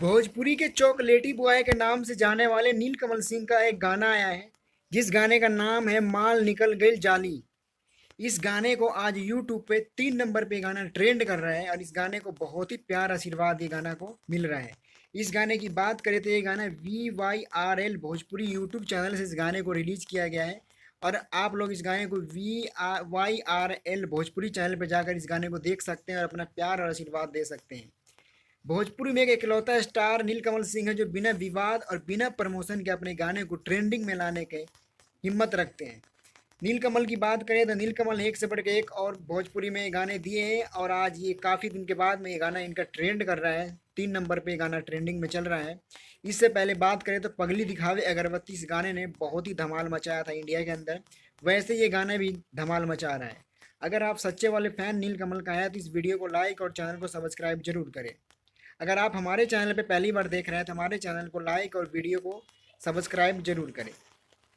भोजपुरी के चॉकलेटी बॉय के नाम से जाने वाले नीलकमल सिंह का एक गाना आया है, जिस गाने का नाम है माल निकल गई जाली। इस गाने को आज यूट्यूब पे 3 नंबर पे गाना ट्रेंड कर रहा है और इस गाने को बहुत ही प्यार आशीर्वाद ये गाना को मिल रहा है। इस गाने की बात करें तो ये गाना VYRL भोजपुरी यूट्यूब चैनल से इस गाने को रिलीज किया गया है और आप लोग इस गाने को VYRL भोजपुरी चैनल पर जाकर इस गाने को देख सकते हैं और अपना प्यार और आशीर्वाद दे सकते हैं। भोजपुरी में एक इकलौता स्टार नीलकमल सिंह है जो बिना विवाद और बिना प्रमोशन के अपने गाने को ट्रेंडिंग में लाने के हिम्मत रखते हैं। नीलकमल की बात करें तो नीलकमल एक से बढ़ के एक और भोजपुरी में गाने दिए हैं और आज ये काफ़ी दिन के बाद में ये गाना इनका ट्रेंड कर रहा है। 3 नंबर पे गाना ट्रेंडिंग में चल रहा है। इससे पहले बात करें तो पगली दिखावे अगरबत्ती इस गाने ने बहुत ही धमाल मचाया था इंडिया के अंदर, वैसे ये गाना भी धमाल मचा रहा है। अगर आप सच्चे वाले फैन नीलकमल का हैं तो इस वीडियो को लाइक और चैनल को सब्सक्राइब जरूर करें। अगर आप हमारे चैनल पे पहली बार देख रहे हैं तो हमारे चैनल को लाइक और वीडियो को सब्सक्राइब जरूर करें।